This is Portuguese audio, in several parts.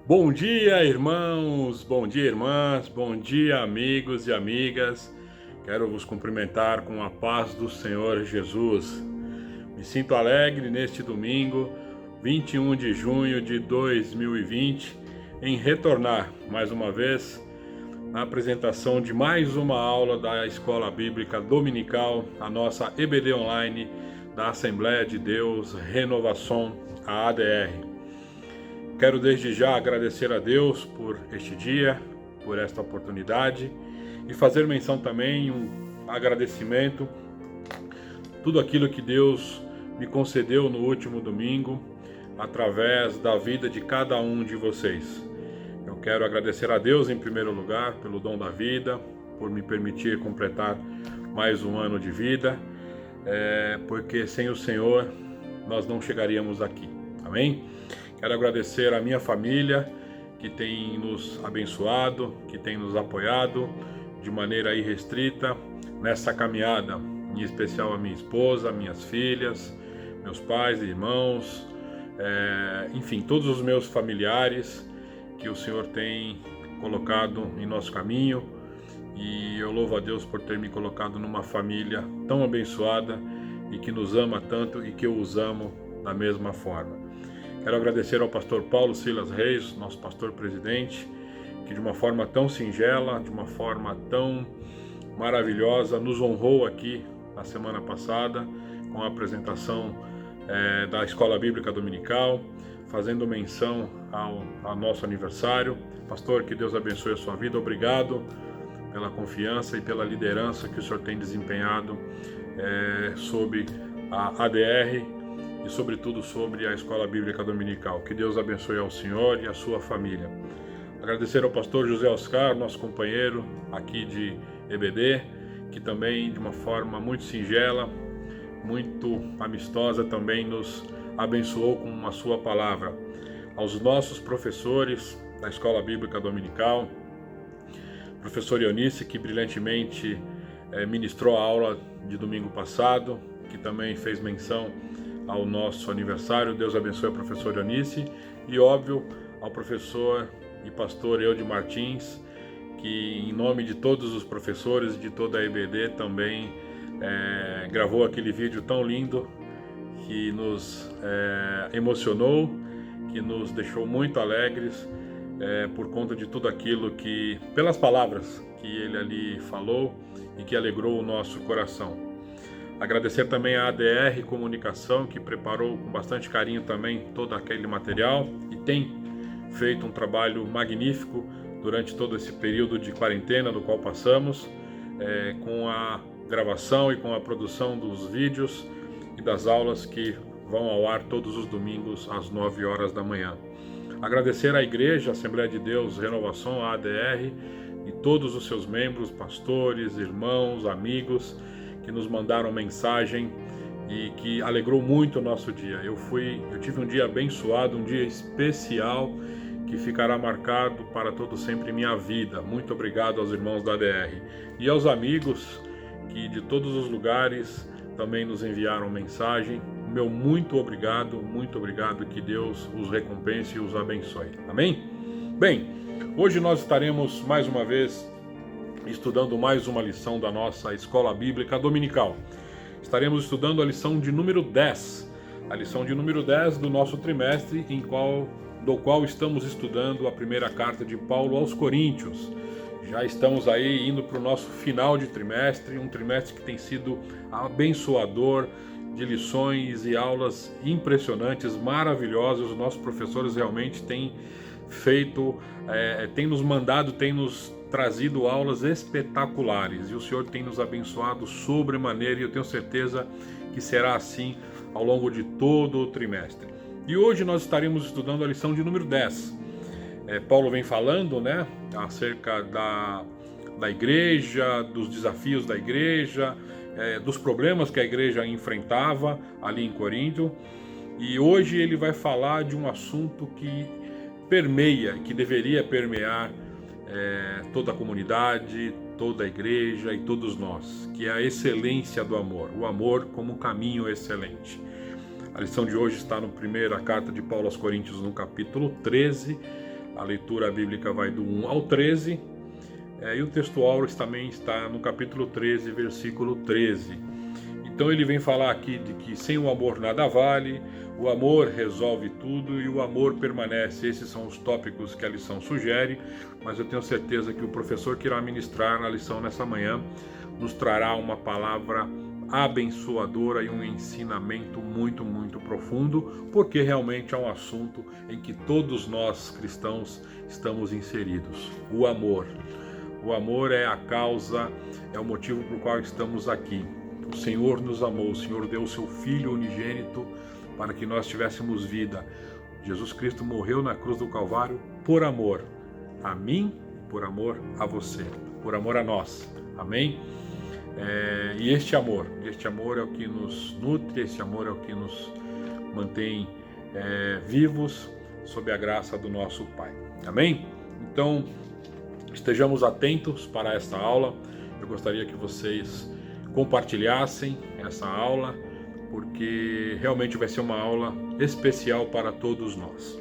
Bom dia, irmãos, bom dia, irmãs, bom dia, amigos e amigas. Quero vos cumprimentar com a paz do Senhor Jesus. Me sinto alegre neste domingo, 21 de junho de 2020, em retornar mais uma vez na apresentação de mais uma aula da Escola Bíblica Dominical, a nossa EBD Online da Assembleia de Deus Renovação, a ADR. Quero desde já agradecer a Deus por este dia, por esta oportunidade e fazer menção também, um agradecimento, tudo aquilo que Deus me concedeu no último domingo, através da vida de cada um de vocês. Eu quero agradecer a Deus em primeiro lugar pelo dom da vida, por me permitir completar mais um ano de vida, porque sem o Senhor nós não chegaríamos aqui. Amém? Quero agradecer a minha família, que tem nos abençoado, que tem nos apoiado de maneira irrestrita nessa caminhada, em especial a minha esposa, minhas filhas, meus pais, irmãos, enfim, todos os meus familiares que o Senhor tem colocado em nosso caminho, e eu louvo a Deus por ter me colocado numa família tão abençoada e que nos ama tanto e que eu os amo da mesma forma. Quero agradecer ao pastor Paulo Silas Reis, nosso pastor presidente, que de uma forma tão singela, de uma forma tão maravilhosa, nos honrou aqui na semana passada com a apresentação da Escola Bíblica Dominical, fazendo menção ao nosso aniversário. Pastor, que Deus abençoe a sua vida. Obrigado pela confiança e pela liderança que o Senhor tem desempenhado sobre a ADR e sobretudo sobre a Escola Bíblica Dominical. Que Deus abençoe ao Senhor e a sua família. Agradecer ao pastor José Oscar, nosso companheiro aqui de EBD, que também de uma forma muito singela, muito amistosa, também nos abençoou com a sua palavra. Aos nossos professores da Escola Bíblica Dominical, professor Eunice, que brilhantemente ministrou a aula de domingo passado, que também fez menção ao nosso aniversário. Deus abençoe a professora Eunice, e óbvio ao professor e pastor Eude Martins, que em nome de todos os professores de toda a EBD também gravou aquele vídeo tão lindo que nos emocionou, que nos deixou muito alegres por conta de tudo aquilo que, pelas palavras que ele ali falou e que alegrou o nosso coração. Agradecer também à ADR Comunicação, que preparou com bastante carinho também todo aquele material e tem feito um trabalho magnífico durante todo esse período de quarentena do qual passamos, com a gravação e com a produção dos vídeos e das aulas que vão ao ar todos os domingos às 9 horas da manhã. Agradecer à Igreja Assembleia de Deus Renovação, a ADR, e todos os seus membros, pastores, irmãos, amigos, que nos mandaram mensagem e que alegrou muito o nosso dia. Eu tive um dia abençoado, um dia especial, que ficará marcado para todo sempre em minha vida. Muito obrigado aos irmãos da ADR e aos amigos que de todos os lugares também nos enviaram mensagem. Meu muito obrigado, que Deus os recompense e os abençoe. Amém? Bem, hoje nós estaremos mais uma vez estudando mais uma lição da nossa Escola Bíblica Dominical. Estaremos estudando a lição de número 10, a lição de número 10 do nosso trimestre, do qual estamos estudando a primeira carta de Paulo aos Coríntios. Já estamos aí indo para o nosso final de trimestre, um trimestre que tem sido abençoador, de lições e aulas impressionantes, maravilhosas. Os nossos professores realmente têm feito, têm nos mandado, têm nos trazido aulas espetaculares, e o Senhor tem nos abençoado sobremaneira, e eu tenho certeza que será assim ao longo de todo o trimestre. E hoje nós estaremos estudando a lição de número 10. Paulo vem falando, acerca da igreja, dos desafios da igreja, dos problemas que a igreja enfrentava ali em Corinto, e hoje ele vai falar de um assunto que permeia, que deveria permear toda a comunidade, toda a igreja e todos nós, que é a excelência do amor, o amor como caminho excelente. A lição de hoje está na primeira carta de Paulo aos Coríntios, no capítulo 13, A leitura bíblica vai do 1 ao 13, e o texto áureo também está no capítulo 13, versículo 13. Então ele vem falar aqui de que sem o amor nada vale, o amor resolve tudo e o amor permanece. Esses são os tópicos que a lição sugere, mas eu tenho certeza que o professor que irá ministrar na lição nessa manhã nos trará uma palavra abençoadora e um ensinamento muito, muito profundo, porque realmente é um assunto em que todos nós cristãos estamos inseridos. O amor. O amor é a causa, é o motivo por qual estamos aqui. O Senhor nos amou, o Senhor deu o seu Filho unigênito para que nós tivéssemos vida. Jesus Cristo morreu na cruz do Calvário por amor a mim, por amor a você, por amor a nós. Amém? E este amor é o que nos nutre, este amor é o que nos mantém vivos sob a graça do nosso Pai. Amém? Então, estejamos atentos para esta aula. Eu gostaria que vocês compartilhassem essa aula, porque realmente vai ser uma aula especial para todos nós.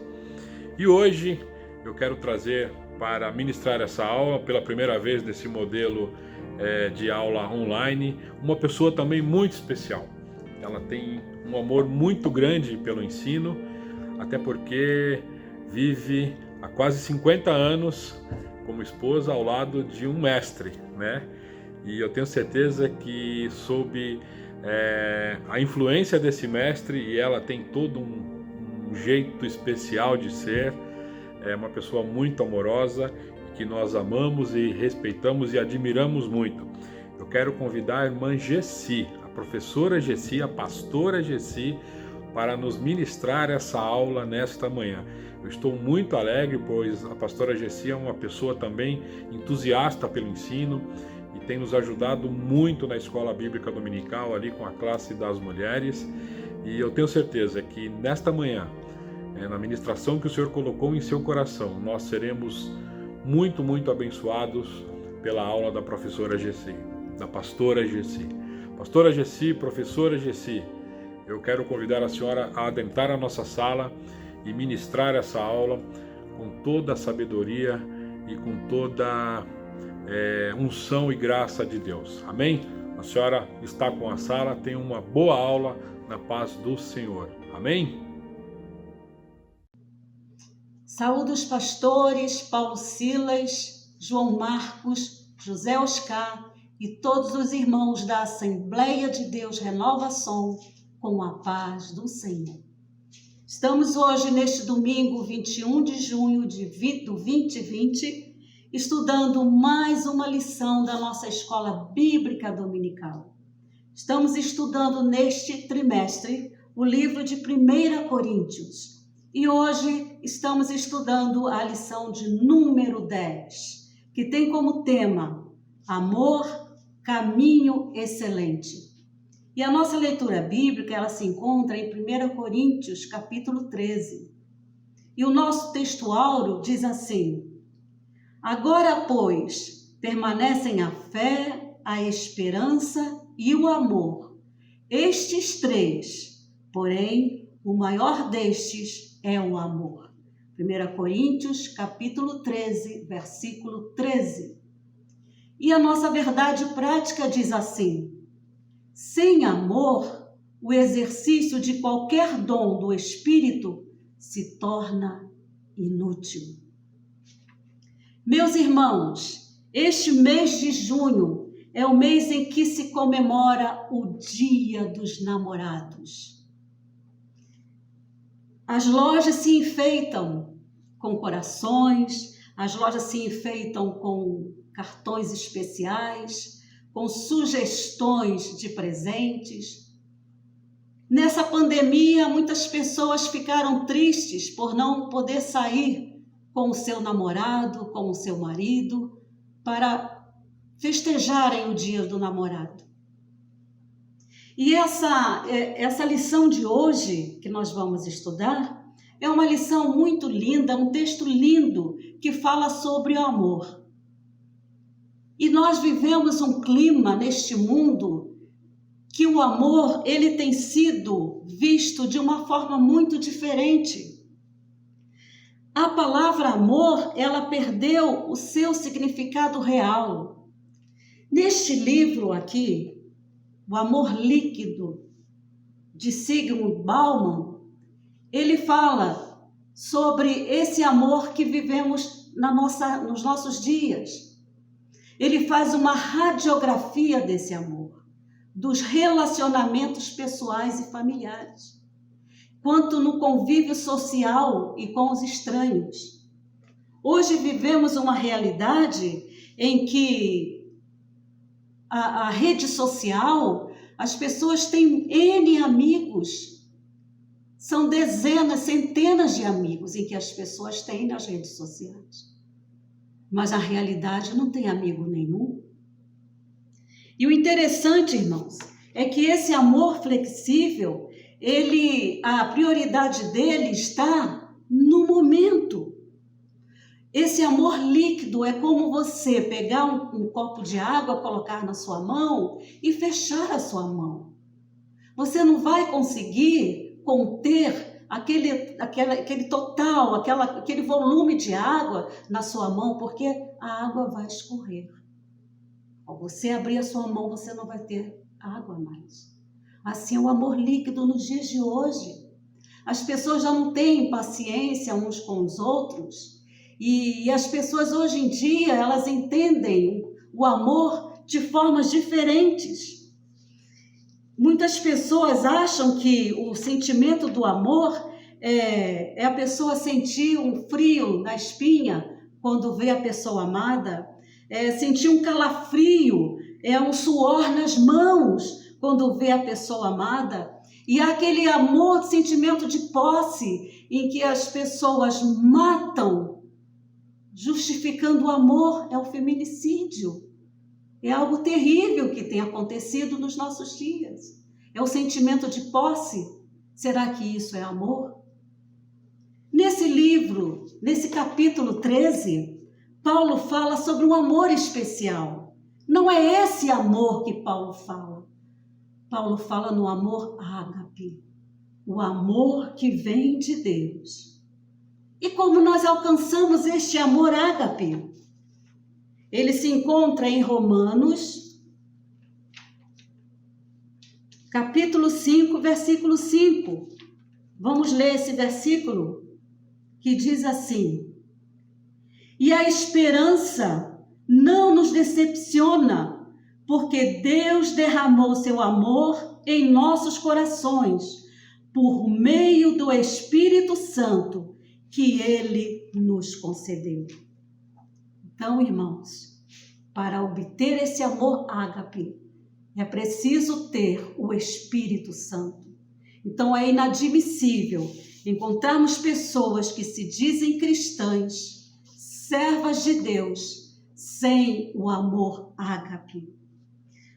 E hoje eu quero trazer para ministrar essa aula, pela primeira vez nesse modelo de aula online, uma pessoa também muito especial. Ela tem um amor muito grande pelo ensino, até porque vive há quase 50 anos como esposa ao lado de um mestre, né? E eu tenho certeza que sob a influência desse mestre, e ela tem todo um jeito especial de ser, é uma pessoa muito amorosa, que nós amamos e respeitamos e admiramos muito. Eu quero convidar a irmã Gessi, a professora Gessi, a pastora Gessi, para nos ministrar essa aula nesta manhã. Eu estou muito alegre, pois a pastora Gessi é uma pessoa também entusiasta pelo ensino e tem nos ajudado muito na escola bíblica dominical, ali com a classe das mulheres. E eu tenho certeza que nesta manhã, na ministração que o Senhor colocou em seu coração, nós seremos muito, muito abençoados pela aula da professora Gessi, da pastora Gessi. Pastora Gessi, professora Gessi, eu quero convidar a senhora a adentrar a nossa sala e ministrar essa aula com toda a sabedoria e com toda unção e graça de Deus. Amém? A senhora está com a sala, tenha uma boa aula na paz do Senhor. Amém? Saúdo os pastores Paulo Silas, João Marcos, José Oscar e todos os irmãos da Assembleia de Deus Renova Som com a paz do Senhor. Estamos hoje, neste domingo 21 de junho do 2020, estudando mais uma lição da nossa Escola Bíblica Dominical. Estamos estudando neste trimestre o livro de 1 Coríntios. E hoje estamos estudando a lição de número 10, que tem como tema Amor, Caminho Excelente. E a nossa leitura bíblica, ela se encontra em 1 Coríntios, capítulo 13. E o nosso texto áureo diz assim: Agora, pois, permanecem a fé, a esperança e o amor. Estes três, porém, o maior destes é o amor. 1 Coríntios, capítulo 13, versículo 13. E a nossa verdade prática diz assim: sem amor, o exercício de qualquer dom do Espírito se torna inútil. Meus irmãos, este mês de junho é o mês em que se comemora o Dia dos Namorados. As lojas se enfeitam com corações, as lojas se enfeitam com cartões especiais, com sugestões de presentes. Nessa pandemia, muitas pessoas ficaram tristes por não poder sair com o seu namorado, com o seu marido, para festejarem o Dia do Namorado. E essa lição de hoje, que nós vamos estudar, é uma lição muito linda, um texto lindo que fala sobre o amor. E nós vivemos um clima neste mundo que o amor, ele tem sido visto de uma forma muito diferente. a palavra amor, ela perdeu o seu significado real. Neste livro aqui, O Amor Líquido, de Zygmunt Bauman, ele fala sobre esse amor que vivemos nos nossos dias. Ele faz uma radiografia desse amor, dos relacionamentos pessoais e familiares, quanto no convívio social e com os estranhos. Hoje vivemos uma realidade em que a rede social, as pessoas têm N amigos, são dezenas, centenas de amigos em que as pessoas têm nas redes sociais. Mas a realidade não tem amigo nenhum. E o interessante, irmãos, é que esse amor flexível, a prioridade dele está no momento. Esse amor líquido é como você pegar um copo de água, colocar na sua mão e fechar a sua mão. Você não vai conseguir conter aquele total, aquele volume de água na sua mão, porque a água vai escorrer. Ao você abrir a sua mão, você não vai ter água mais. Assim é o amor líquido nos dias de hoje. As pessoas já não têm paciência uns com os outros. E as pessoas hoje em dia, elas entendem o amor de formas diferentes. Muitas pessoas acham que o sentimento do amor é a pessoa sentir um frio na espinha quando vê a pessoa amada, sentir um calafrio, um suor nas mãos quando vê a pessoa amada. E há aquele amor, sentimento de posse, em que as pessoas matam, justificando o amor, é o feminicídio. É algo terrível que tem acontecido nos nossos dias. É o sentimento de posse. Será que isso é amor? Nesse livro, nesse capítulo 13, Paulo fala sobre um amor especial. Não é esse amor que Paulo fala. Paulo fala no amor ágape, o amor que vem de Deus. E como nós alcançamos este amor ágape? Ele se encontra em Romanos, capítulo 5, versículo 5. Vamos ler esse versículo que diz assim: E a esperança não nos decepciona, porque Deus derramou seu amor em nossos corações, por meio do Espírito Santo, que Ele nos concedeu. Então, irmãos, para obter esse amor ágape, é preciso ter o Espírito Santo. Então, é inadmissível encontrarmos pessoas que se dizem cristãs, servas de Deus, sem o amor ágape.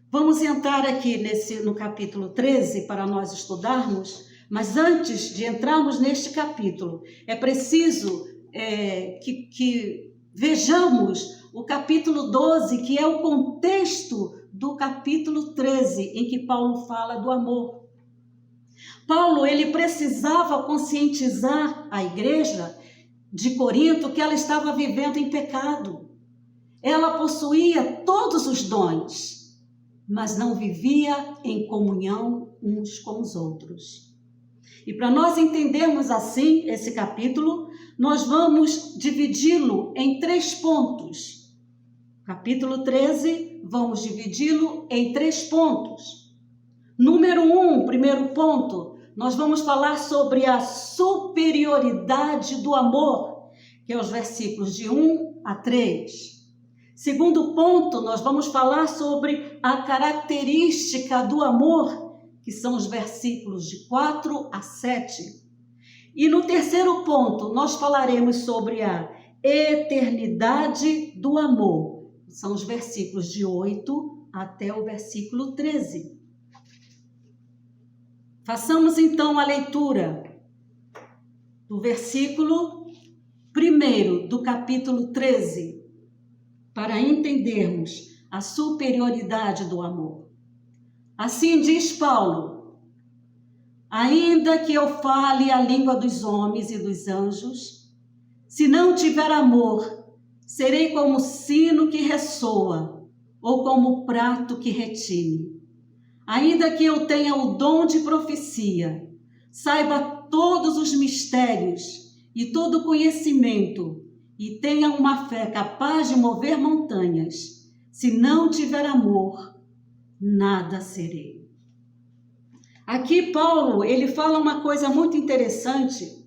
Vamos entrar aqui no capítulo 13 para nós estudarmos. Mas antes de entrarmos neste capítulo, é preciso que vejamos o capítulo 12, que é o contexto do capítulo 13, em que Paulo fala do amor. Paulo, ele precisava conscientizar a igreja de Corinto que ela estava vivendo em pecado. Ela possuía todos os dons, mas não vivia em comunhão uns com os outros. E para nós entendermos assim esse capítulo, nós vamos dividi-lo em 3 pontos. Capítulo 13, vamos dividi-lo em 3 pontos. Número 1, primeiro ponto, nós vamos falar sobre a superioridade do amor, que é os versículos de 1 a 3. Segundo ponto, nós vamos falar sobre a característica do amor, que são os versículos de 4 a 7. E no terceiro ponto, nós falaremos sobre a eternidade do amor. São os versículos de 8 até o versículo 13. Façamos então a leitura do versículo 1 do capítulo 13, para entendermos a superioridade do amor. Assim diz Paulo: ainda que eu fale a língua dos homens e dos anjos, Se não tiver amor, serei como sino que ressoa, ou como prato que retine. Ainda que eu tenha o dom de profecia, saiba todos os mistérios e todo o conhecimento, e tenha uma fé capaz de mover montanhas, se não tiver amor, nada serei. Aqui Paulo, ele fala uma coisa muito interessante,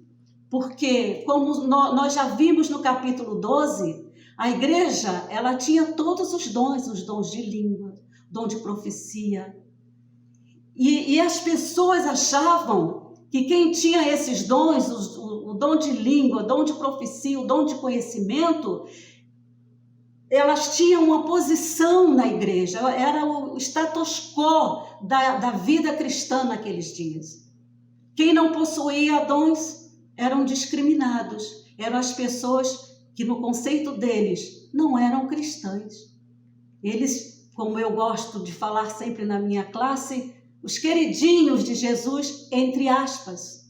porque como nós já vimos no capítulo 12, a igreja, ela tinha todos os dons de língua, dom de profecia. E as pessoas achavam que quem tinha esses dons, o dom de língua, o dom de profecia, o dom de conhecimento, elas tinham uma posição na igreja, era o status quo da vida cristã naqueles dias. Quem não possuía dons eram discriminados, eram as pessoas que no conceito deles não eram cristãs. Eles, como eu gosto de falar sempre na minha classe, os queridinhos de Jesus, entre aspas.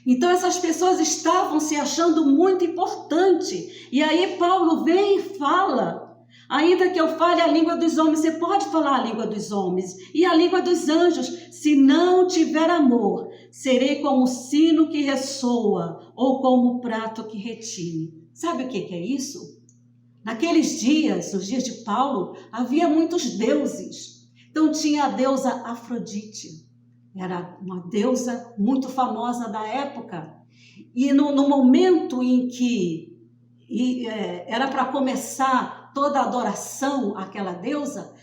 Então essas pessoas estavam se achando muito importante. E aí Paulo vem e fala, ainda que eu fale a língua dos homens, você pode falar a língua dos homens e a língua dos anjos, se não tiver amor, serei como o sino que ressoa ou como o prato que retine. Sabe o que é isso? Naqueles dias, nos dias de Paulo, havia muitos deuses. Então tinha a deusa Afrodite, era uma deusa muito famosa da época. E no momento em que era para começar toda a adoração àquela deusa,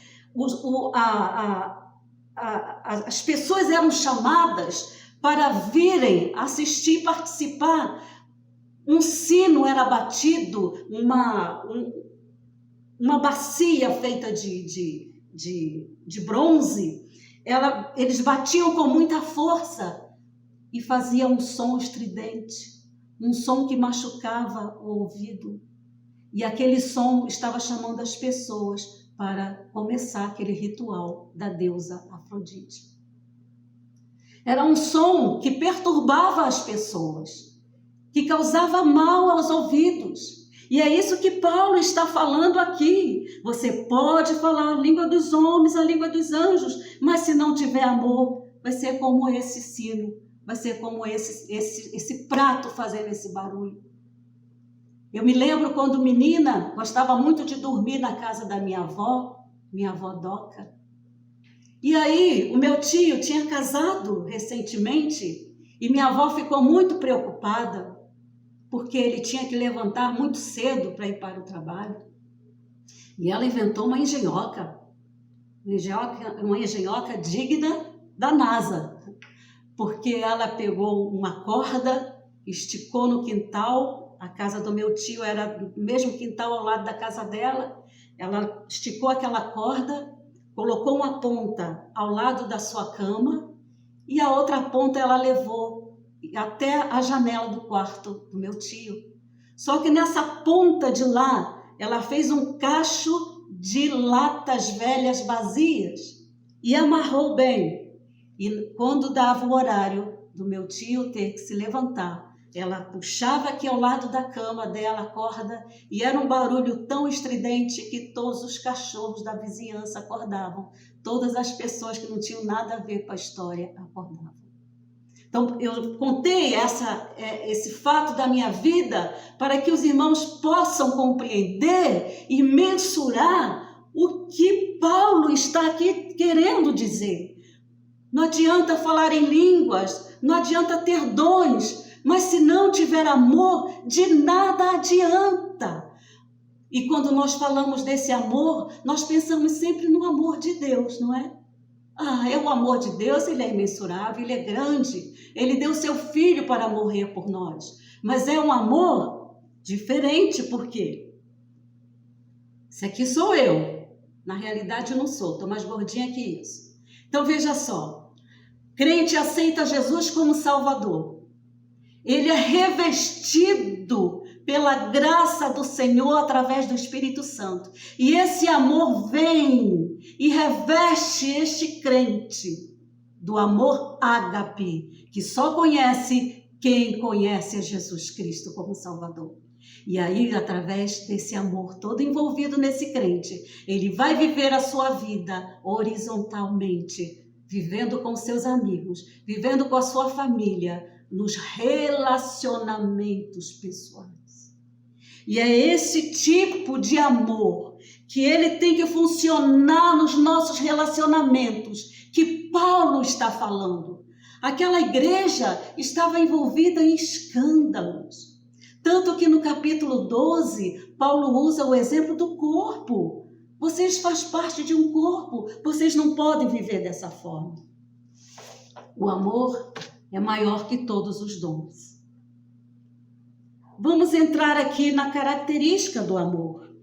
as pessoas eram chamadas para virem assistir e participar. Um sino era batido, uma bacia feita de bronze, eles batiam com muita força e faziam um som estridente, um som que machucava o ouvido. E aquele som estava chamando as pessoas para começar aquele ritual da deusa Afrodite. Era um som que perturbava as pessoas, que causava mal aos ouvidos. E é isso que Paulo está falando aqui. Você pode falar a língua dos homens, a língua dos anjos, mas se não tiver amor, vai ser como esse sino, vai ser como esse prato fazendo esse barulho. Eu me lembro quando menina, gostava muito de dormir na casa da minha avó Doca. E aí, o meu tio tinha casado recentemente e minha avó ficou muito preocupada, porque ele tinha que levantar muito cedo para ir para o trabalho. E ela inventou uma engenhoca digna da NASA, porque ela pegou uma corda, esticou no quintal, a casa do meu tio era o mesmo quintal ao lado da casa dela, ela esticou aquela corda, colocou uma ponta ao lado da sua cama e a outra ponta ela levou até a janela do quarto do meu tio. Só que nessa ponta de lá, ela fez um cacho de latas velhas vazias e amarrou bem. E quando dava o horário do meu tio ter que se levantar, ela puxava aqui ao lado da cama dela a corda e era um barulho tão estridente que todos os cachorros da vizinhança acordavam. Todas as pessoas que não tinham nada a ver com a história acordavam. Então, eu contei esse fato da minha vida para que os irmãos possam compreender e mensurar o que Paulo está aqui querendo dizer. Não adianta falar em línguas, não adianta ter dons, mas se não tiver amor, de nada adianta. E quando nós falamos desse amor, nós pensamos sempre no amor de Deus, não é? É o amor de Deus, ele é imensurável, ele é grande. Ele deu seu filho para morrer por nós. Mas é um amor diferente, por quê? Esse aqui sou eu. Na realidade eu não sou, estou mais gordinha que isso. Então veja só, crente aceita Jesus como Salvador. Ele é revestido pela graça do Senhor através do Espírito Santo. E esse amor vem e reveste este crente do amor ágape, que só conhece quem conhece a Jesus Cristo como Salvador. E aí, através desse amor todo envolvido nesse crente, ele vai viver a sua vida horizontalmente, vivendo com seus amigos, vivendo com a sua família, nos relacionamentos pessoais. E é esse tipo de amor que ele tem que funcionar nos nossos relacionamentos, que Paulo está falando. Aquela igreja estava envolvida em escândalos. Tanto que no capítulo 12, Paulo usa o exemplo do corpo. Vocês fazem parte de um corpo, vocês não podem viver dessa forma. O amor é maior que todos os dons. Vamos entrar aqui na característica do amor,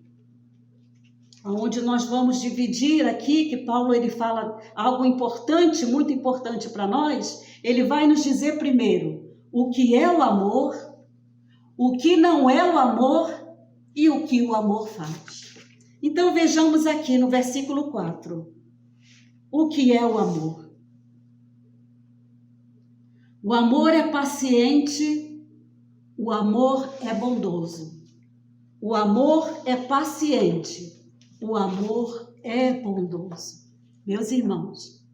onde nós vamos dividir aqui, que Paulo ele fala algo importante, muito importante para nós. Ele vai nos dizer primeiro o que é o amor, o que não é o amor e o que o amor faz. Então vejamos aqui no versículo 4, o que é o amor. O amor é paciente, o amor é bondoso. O amor é paciente, o amor é bondoso. Meus irmãos,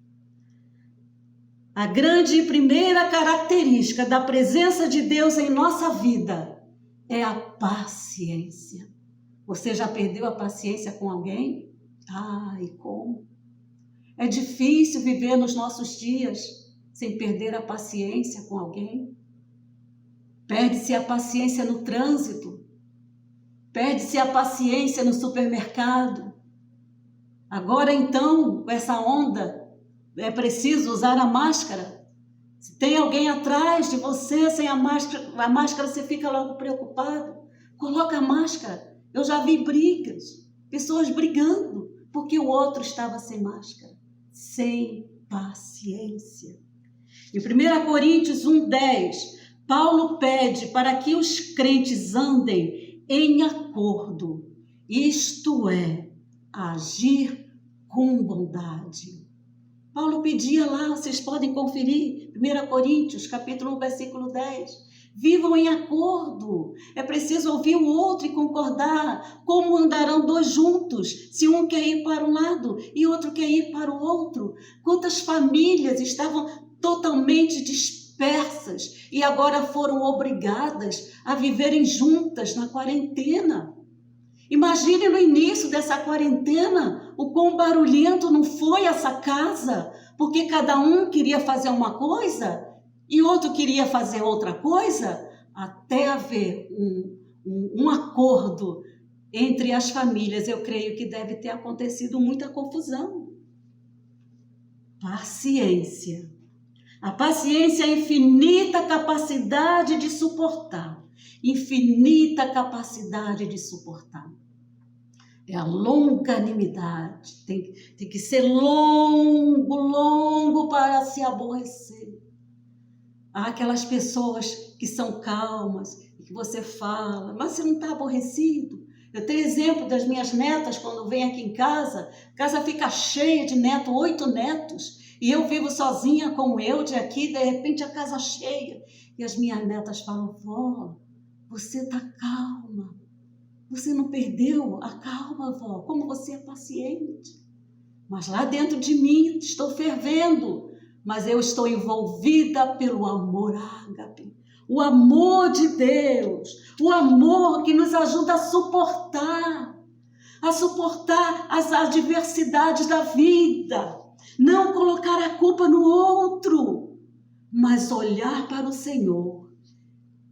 a grande e primeira característica da presença de Deus em nossa vida é a paciência. Você já perdeu a paciência com alguém? E como? É difícil viver nos nossos dias sem perder a paciência com alguém. Perde-se a paciência no trânsito. Perde-se a paciência no supermercado. Agora então, com essa onda, é preciso usar a máscara. Se tem alguém atrás de você sem a máscara você fica logo preocupado. Coloca a máscara. Eu já vi brigas, pessoas brigando, porque o outro estava sem máscara. Sem paciência. Em 1 Coríntios 1:10, Paulo pede para que os crentes andem em acordo, isto é, agir com bondade. Paulo pedia lá, vocês podem conferir, 1 Coríntios, capítulo 1, versículo 10. Vivam em acordo. É preciso ouvir o outro e concordar. Como andarão dois juntos, se um quer ir para um lado e outro quer ir para o outro? Quantas famílias estavam totalmente dispersas e agora foram obrigadas a viverem juntas na quarentena? Imagine no início dessa quarentena o quão barulhento não foi essa casa, porque cada um queria fazer uma coisa e outro queria fazer outra coisa, até haver um acordo entre as famílias. Eu creio que deve ter acontecido muita confusão. Paciência. A paciência é a infinita capacidade de suportar. Infinita capacidade de suportar. É a longanimidade. Tem que ser longo para se aborrecer. Há aquelas pessoas que são calmas e que você fala, mas você não está aborrecido? Eu tenho exemplo das minhas netas, quando vêm aqui em casa, a casa fica cheia de netos, 8 netos, e eu vivo sozinha com o Eude aqui, de repente a casa cheia. E as minhas netas falam, vó, você está calma, você não perdeu a calma, vó, como você é paciente. Mas lá dentro de mim estou fervendo. Mas eu estou envolvida pelo amor ágape, o amor de Deus, o amor que nos ajuda a suportar as adversidades da vida, não colocar a culpa no outro, mas olhar para o Senhor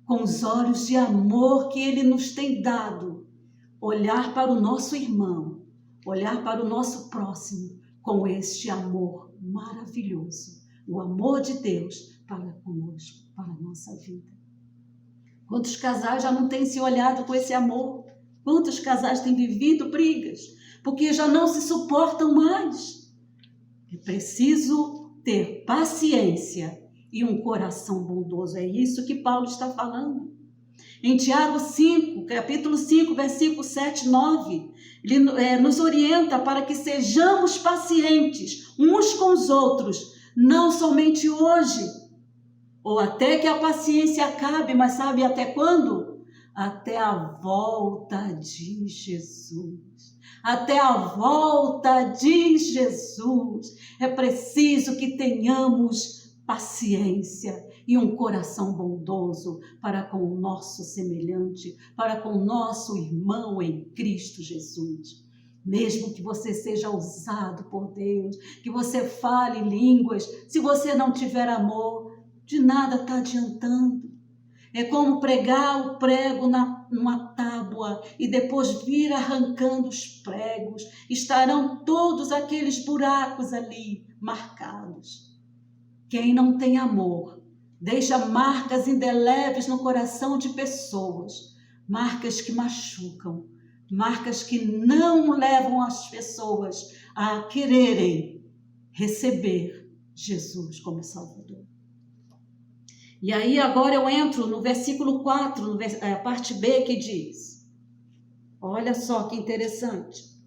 com os olhos de amor que Ele nos tem dado, olhar para o nosso irmão, olhar para o nosso próximo com este amor maravilhoso. O amor de Deus para conosco, para a nossa vida. Quantos casais já não têm se olhado com esse amor? Quantos casais têm vivido brigas? Porque já não se suportam mais. É preciso ter paciência e um coração bondoso. É isso que Paulo está falando. Em Tiago 5, capítulo 5, versículo 7 e 9, ele nos orienta para que sejamos pacientes uns com os outros, não somente hoje, ou até que a paciência acabe, mas sabe até quando? Até a volta de Jesus. Até a volta de Jesus. É preciso que tenhamos paciência e um coração bondoso para com o nosso semelhante, para com o nosso irmão em Cristo Jesus. Mesmo que você seja usado por Deus, que você fale línguas, se você não tiver amor, de nada está adiantando. É como pregar o prego numa tábua e depois vir arrancando os pregos. Estarão todos aqueles buracos ali marcados. Quem não tem amor deixa marcas indeléveis no coração de pessoas, marcas que machucam, marcas que não levam as pessoas a quererem receber Jesus como Salvador. E aí agora eu entro no versículo 4, a parte B, que diz, olha só que interessante.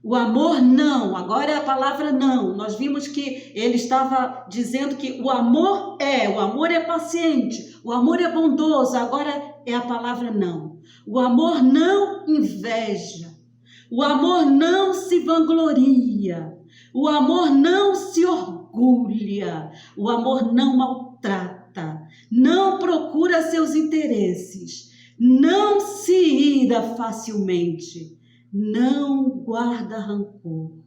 O amor não, agora é a palavra não. Nós vimos que ele estava dizendo que o amor é paciente, o amor é bondoso, agora é a palavra não. O amor não inveja, o amor não se vangloria, o amor não se orgulha, o amor não maltrata, não procura seus interesses, não se ira facilmente, não guarda rancor.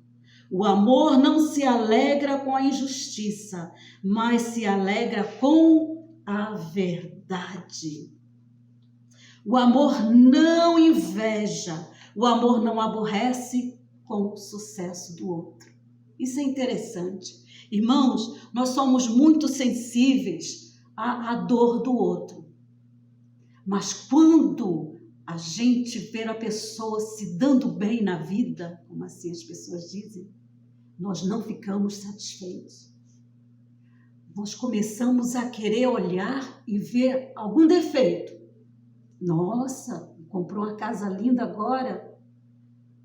O amor não se alegra com a injustiça, mas se alegra com a verdade. O amor não inveja, o amor não aborrece com o sucesso do outro. Isso é interessante. Irmãos, nós somos muito sensíveis à dor do outro. Mas quando a gente vê a pessoa se dando bem na vida, como assim as pessoas dizem, nós não ficamos satisfeitos. Nós começamos a querer olhar e ver algum defeito. Nossa, comprou uma casa linda agora,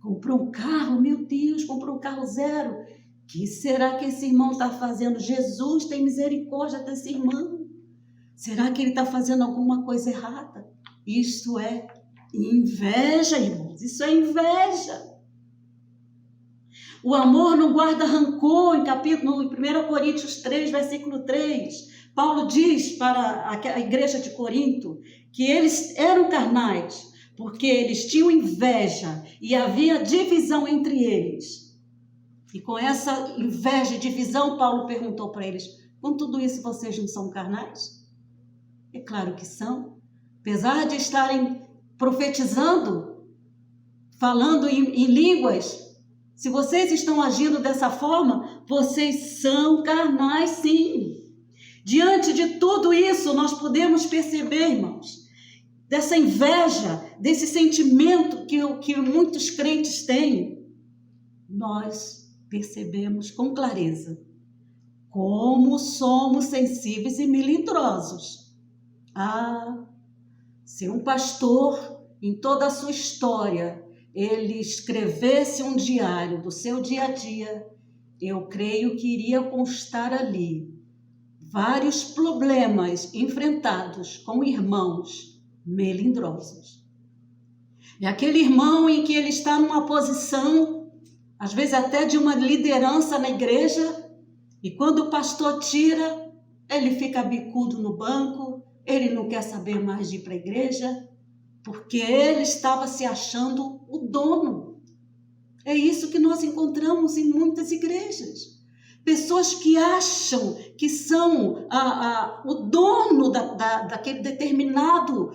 comprou um carro, meu Deus, comprou um carro zero. O que será que esse irmão está fazendo? Jesus tem misericórdia desse irmão. Será que ele está fazendo alguma coisa errada? Isto é inveja, irmãos, isso é inveja. O amor não guarda rancor, no 1 Coríntios 3, versículo 3, Paulo diz para a igreja de Corinto que eles eram carnais, porque eles tinham inveja e havia divisão entre eles. E com essa inveja e divisão, Paulo perguntou para eles, com tudo isso vocês não são carnais? É claro que são. Apesar de estarem profetizando, falando em línguas, se vocês estão agindo dessa forma, vocês são carnais, sim. Diante de tudo isso, nós podemos perceber, irmãos, dessa inveja, desse sentimento que muitos crentes têm, nós percebemos com clareza como somos sensíveis e melindrosos. Se um pastor, em toda a sua história, ele escrevesse um diário do seu dia a dia, eu creio que iria constar ali vários problemas enfrentados com irmãos melindrosos. É aquele irmão em que ele está numa posição, às vezes até de uma liderança na igreja, e quando o pastor tira, ele fica bicudo no banco, ele não quer saber mais de ir para a igreja, porque ele estava se achando o dono. É isso que nós encontramos em muitas igrejas. Pessoas que acham que são o dono daquele determinado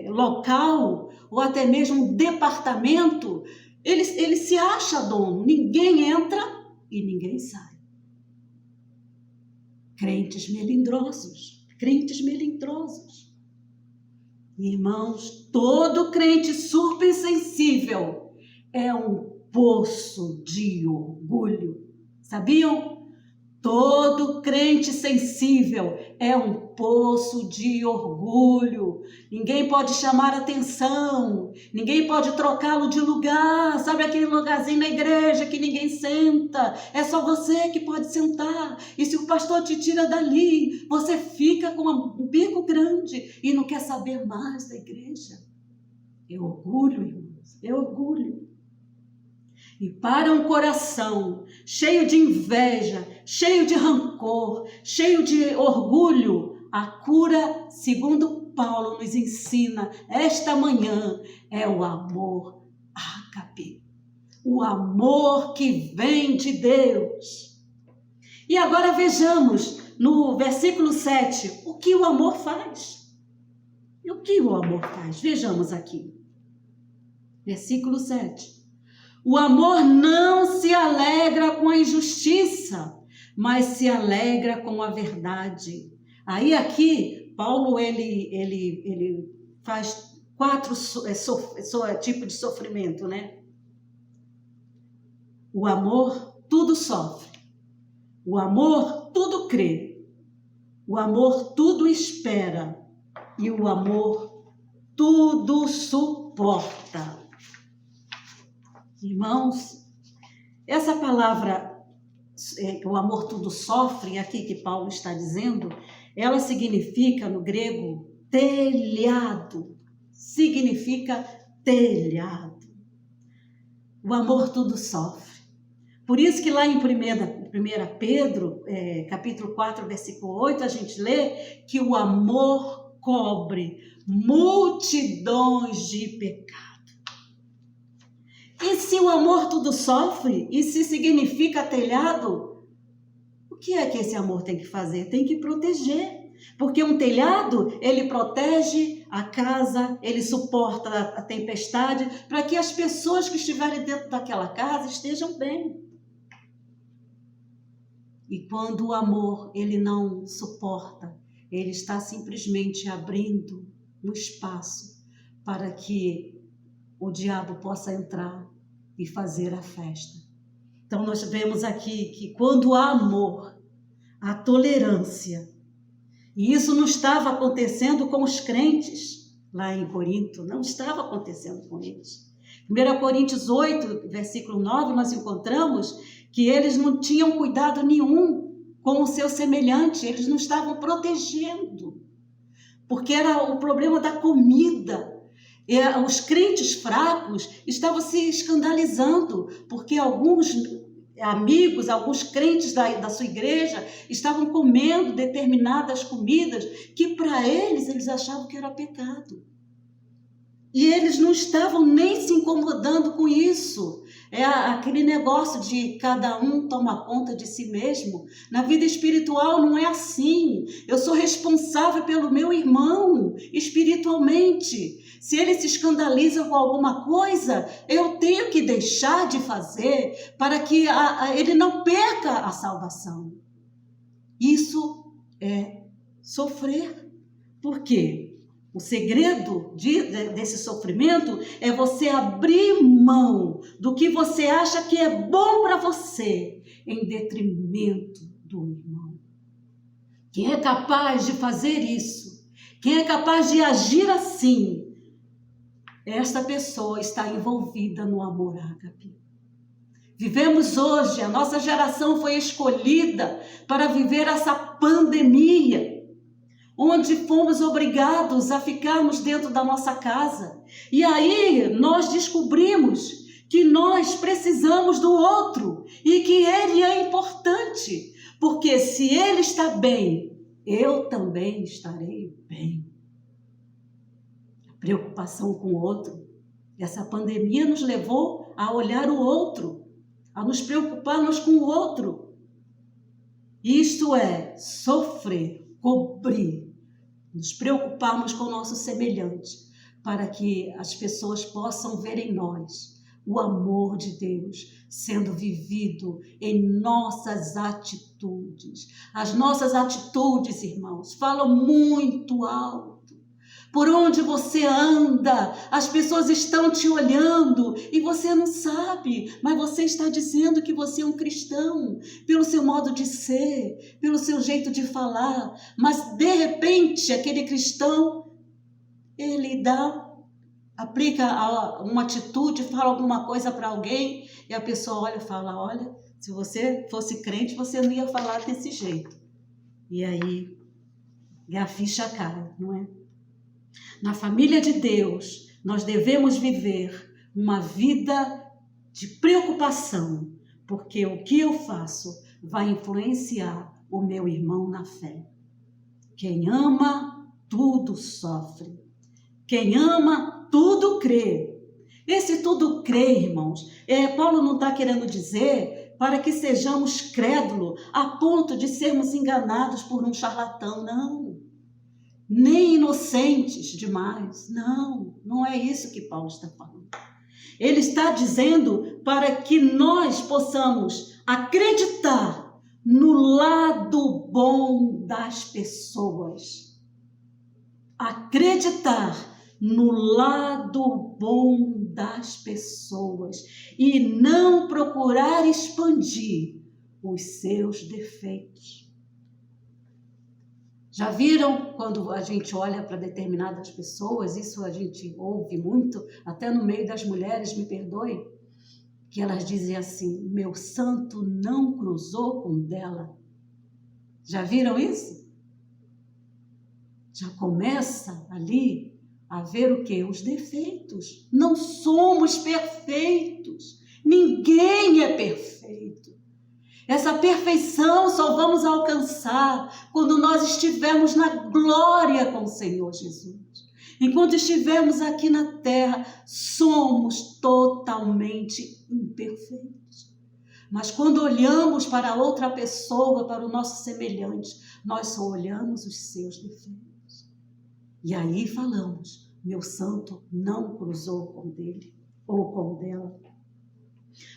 local, ou até mesmo um departamento, ele se acha dono. Ninguém entra e ninguém sai. Crentes melindrosos. Irmãos, todo crente supersensível é um poço de orgulho. Sabiam? Todo crente sensível é um poço de orgulho. Ninguém pode chamar atenção, ninguém pode trocá-lo de lugar. Sabe aquele lugarzinho na igreja que ninguém senta? É só você que pode sentar. E se o pastor te tira dali, você fica com um bico grande e não quer saber mais da igreja. É orgulho, irmãos, é orgulho. E para um coração cheio de inveja, cheio de rancor, cheio de orgulho, a cura, segundo Paulo nos ensina esta manhã, é o amor ágape. O amor que vem de Deus. E agora vejamos no versículo 7, o que o amor faz. E o que o amor faz? Vejamos aqui. Versículo 7. O amor não se alegra com a injustiça, mas se alegra com a verdade. Aí aqui, Paulo, ele faz 4 tipos de sofrimento, né? O amor tudo sofre. O amor tudo crê. O amor tudo espera. E o amor tudo suporta. Irmãos, essa palavra, o amor tudo sofre, aqui que Paulo está dizendo, ela significa no grego telhado, significa telhado. O amor tudo sofre. Por isso que lá em 1 Pedro, capítulo 4, versículo 8, a gente lê que o amor cobre multidões de pecados. E se o amor tudo sofre, e se significa telhado, o que é que esse amor tem que fazer? Tem que proteger. Porque um telhado, ele protege a casa, ele suporta a tempestade, para que as pessoas que estiverem dentro daquela casa estejam bem. E quando o amor, ele não suporta, ele está simplesmente abrindo um espaço para que o diabo possa entrar e fazer a festa. Então nós vemos aqui que quando há amor, há tolerância. E isso não estava acontecendo com os crentes lá em Corinto, não estava acontecendo com eles. 1 Coríntios 8, versículo 9, nós encontramos que eles não tinham cuidado nenhum com o seu semelhante, eles não estavam protegendo, porque era o problema da comida. Os crentes fracos estavam se escandalizando, porque alguns amigos, alguns crentes da sua igreja estavam comendo determinadas comidas que para eles achavam que era pecado. E eles não estavam nem se incomodando com isso. É aquele negócio de cada um toma conta de si mesmo. Na vida espiritual não é assim. Eu sou responsável pelo meu irmão espiritualmente. Se ele se escandaliza com alguma coisa, eu tenho que deixar de fazer para que ele não perca a salvação. Isso é sofrer. Por quê? O segredo desse sofrimento é você abrir mão do que você acha que é bom para você em detrimento do irmão. Quem é capaz de fazer isso? Quem é capaz de agir assim? Esta pessoa está envolvida no amor ágape. Vivemos hoje, a nossa geração foi escolhida para viver essa pandemia, onde fomos obrigados a ficarmos dentro da nossa casa. E aí nós descobrimos que nós precisamos do outro e que ele é importante, porque se ele está bem, eu também estarei bem. A preocupação com o outro. Essa pandemia nos levou a olhar o outro, a nos preocuparmos com o outro. Isto é sofrer, cobrir, nos preocuparmos com o nosso semelhante, para que as pessoas possam ver em nós o amor de Deus sendo vivido em nossas atitudes. As nossas atitudes, irmãos, falam muito alto, Por onde você anda, as pessoas estão te olhando e você não sabe, mas você está dizendo que você é um cristão, pelo seu modo de ser, pelo seu jeito de falar, mas de repente aquele cristão, ele aplica uma atitude, fala alguma coisa para alguém e a pessoa olha e fala, olha, se você fosse crente, você não ia falar desse jeito. E aí a ficha cai, não é? Na família de Deus, nós devemos viver uma vida de preocupação, porque o que eu faço vai influenciar o meu irmão na fé. Quem ama, tudo sofre. Quem ama, tudo crê. Esse tudo crê, irmãos, Paulo não está querendo dizer para que sejamos crédulos a ponto de sermos enganados por um charlatão, não. Nem inocentes demais, não é isso que Paulo está falando. Ele está dizendo para que nós possamos acreditar no lado bom das pessoas. Acreditar no lado bom das pessoas e não procurar expandir os seus defeitos. Já viram quando a gente olha para determinadas pessoas, isso a gente ouve muito, até no meio das mulheres, me perdoe, que elas dizem assim, meu santo não cruzou com o dela. Já viram isso? Já começa ali a ver o quê? Os defeitos. Não somos perfeitos. Ninguém é perfeito. Essa perfeição só vamos alcançar quando nós estivermos na glória com o Senhor Jesus. Enquanto estivermos aqui na terra, somos totalmente imperfeitos. Mas quando olhamos para outra pessoa, para o nosso semelhante, nós só olhamos os seus defeitos. E aí falamos, meu santo não cruzou com dele ou com dela.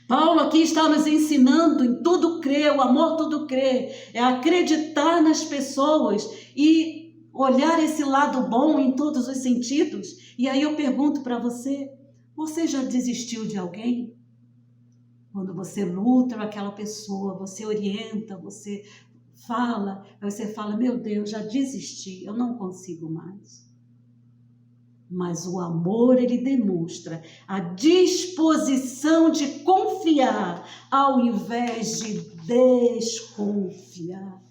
Paulo aqui está nos ensinando em tudo crer, o amor tudo crer, é acreditar nas pessoas e olhar esse lado bom em todos os sentidos. E aí eu pergunto para você, você já desistiu de alguém? Quando você luta com aquela pessoa, você orienta, você fala, você fala, meu Deus, já desisti, eu não consigo mais. Mas o amor, ele demonstra a disposição de confiar ao invés de desconfiar.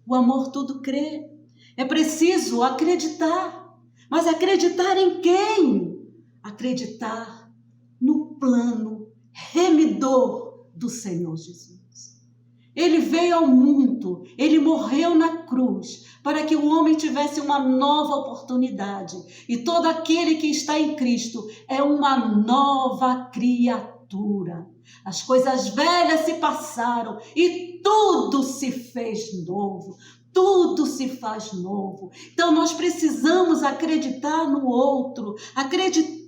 O amor tudo crê. É preciso acreditar. Mas acreditar em quem? Acreditar no plano remidor do Senhor Jesus. Ele veio ao mundo, ele morreu na cruz, para que o homem tivesse uma nova oportunidade. E todo aquele que está em Cristo é uma nova criatura. As coisas velhas se passaram e tudo se fez novo. Tudo se faz novo. Então nós precisamos acreditar no outro, acreditando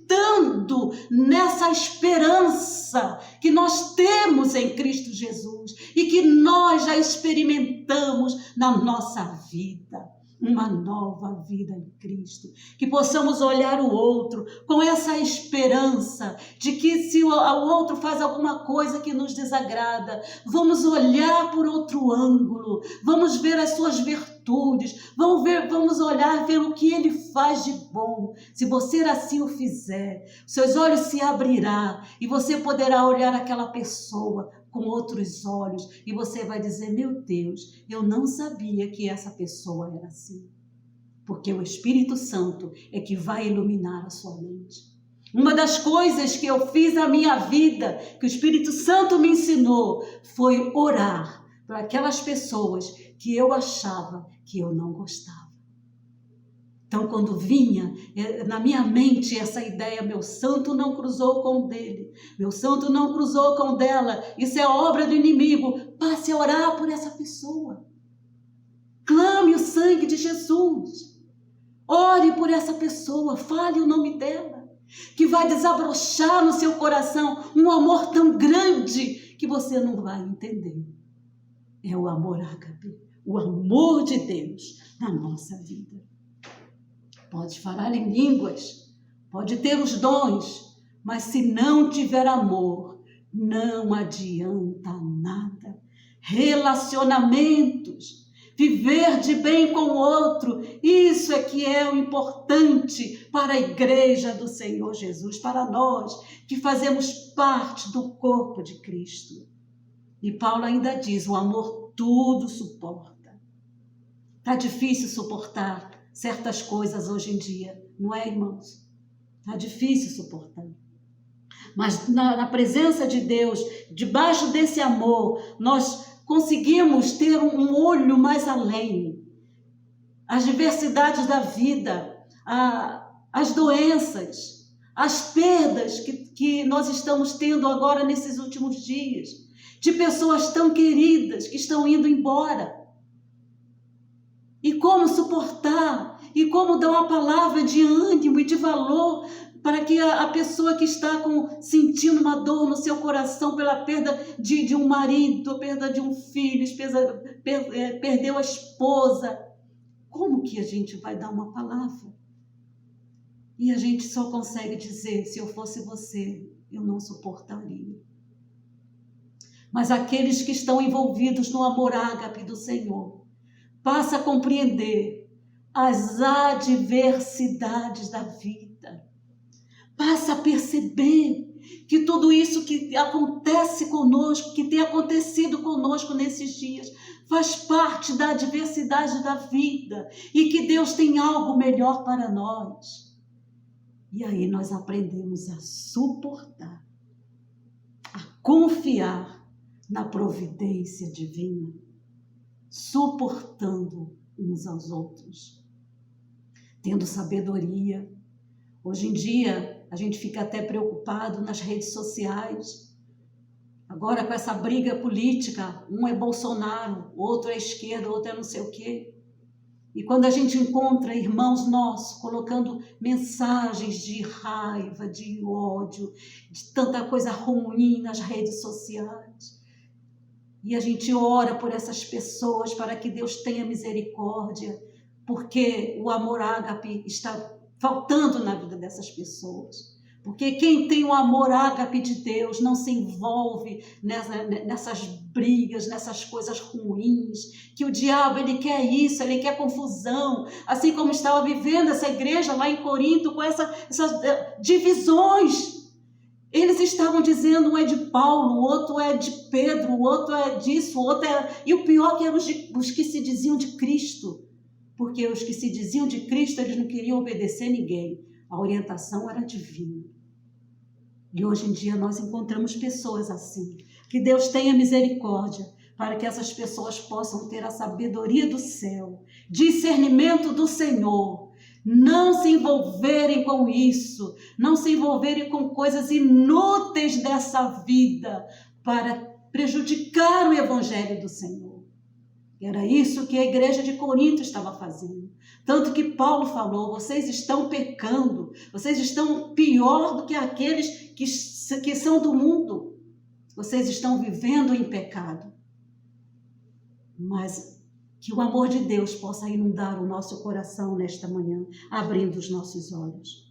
nessa esperança que nós temos em Cristo Jesus e que nós já experimentamos na nossa vida. Uma nova vida em Cristo, que possamos olhar o outro com essa esperança de que se o outro faz alguma coisa que nos desagrada, vamos olhar por outro ângulo, vamos ver as suas virtudes, vamos olhar, ver o que ele faz de bom. Se você assim o fizer, seus olhos se abrirão e você poderá olhar aquela pessoa com outros olhos e você vai dizer, meu Deus, eu não sabia que essa pessoa era assim. Porque o Espírito Santo é que vai iluminar a sua mente. Uma das coisas que eu fiz na minha vida, que o Espírito Santo me ensinou, foi orar por aquelas pessoas que eu achava que eu não gostava. Então, quando vinha na minha mente essa ideia, meu santo não cruzou com o dele, meu santo não cruzou com o dela, isso é obra do inimigo, passe a orar por essa pessoa. Clame o sangue de Jesus. Ore por essa pessoa, fale o nome dela, que vai desabrochar no seu coração um amor tão grande que você não vai entender. É o amor ágape, o amor de Deus na nossa vida. Pode falar em línguas, pode ter os dons, mas se não tiver amor, não adianta nada. Relacionamentos, viver de bem com o outro, isso é que é o importante para a igreja do Senhor Jesus, para nós que fazemos parte do corpo de Cristo. E Paulo ainda diz, o amor tudo suporta. Está difícil suportar certas coisas hoje em dia, não é, irmãos? Está difícil suportar. Mas na presença de Deus, debaixo desse amor, nós conseguimos ter um olho mais além. As diversidades da vida, as doenças, as perdas que nós estamos tendo agora nesses últimos dias, de pessoas tão queridas que estão indo embora. E como suportar, e como dar uma palavra de ânimo e de valor para que a pessoa que está sentindo uma dor no seu coração pela perda de um marido, perda de um filho, perdeu a esposa. Como que a gente vai dar uma palavra? E a gente só consegue dizer, se eu fosse você, eu não suportaria. Mas aqueles que estão envolvidos no amor ágape do Senhor, passa a compreender as adversidades da vida. Passa a perceber que tudo isso que acontece conosco, que tem acontecido conosco nesses dias, faz parte da adversidade da vida e que Deus tem algo melhor para nós. E aí nós aprendemos a suportar, a confiar na providência divina, suportando uns aos outros, tendo sabedoria. Hoje em dia, a gente fica até preocupado nas redes sociais. Agora, com essa briga política, um é Bolsonaro, outro é esquerda, outro é não sei o quê. E quando a gente encontra irmãos nossos colocando mensagens de raiva, de ódio, de tanta coisa ruim nas redes sociais, e a gente ora por essas pessoas para que Deus tenha misericórdia, porque o amor ágape está faltando na vida dessas pessoas. Porque quem tem o amor ágape de Deus não se envolve nessas brigas, nessas coisas ruins, que o diabo ele quer isso, ele quer confusão, assim como estava vivendo essa igreja lá em Corinto com essas divisões. Eles estavam dizendo, um é de Paulo, o outro é de Pedro, o outro é disso, o outro é... E o pior que eram os que se diziam de Cristo. Porque os que se diziam de Cristo, eles não queriam obedecer ninguém. A orientação era divina. E hoje em dia nós encontramos pessoas assim. Que Deus tenha misericórdia para que essas pessoas possam ter a sabedoria do céu, discernimento do Senhor, não se envolverem com isso, não se envolverem com coisas inúteis dessa vida para prejudicar o evangelho do Senhor. Era isso que a igreja de Corinto estava fazendo. Tanto que Paulo falou, vocês estão pecando, vocês estão pior do que aqueles que são do mundo. Vocês estão vivendo em pecado. Mas que o amor de Deus possa inundar o nosso coração nesta manhã, abrindo os nossos olhos.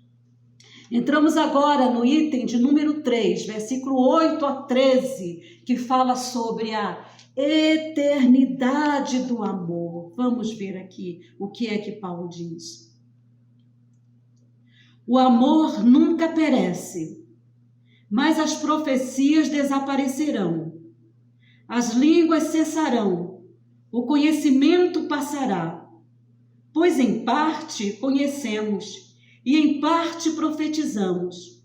Entramos agora no item de número 3, versículo 8 a 13, que fala sobre a eternidade do amor. Vamos ver aqui o que é que Paulo diz. O amor nunca perece, mas as profecias desaparecerão. As línguas cessarão, o conhecimento passará. Pois em parte conhecemos e em parte profetizamos.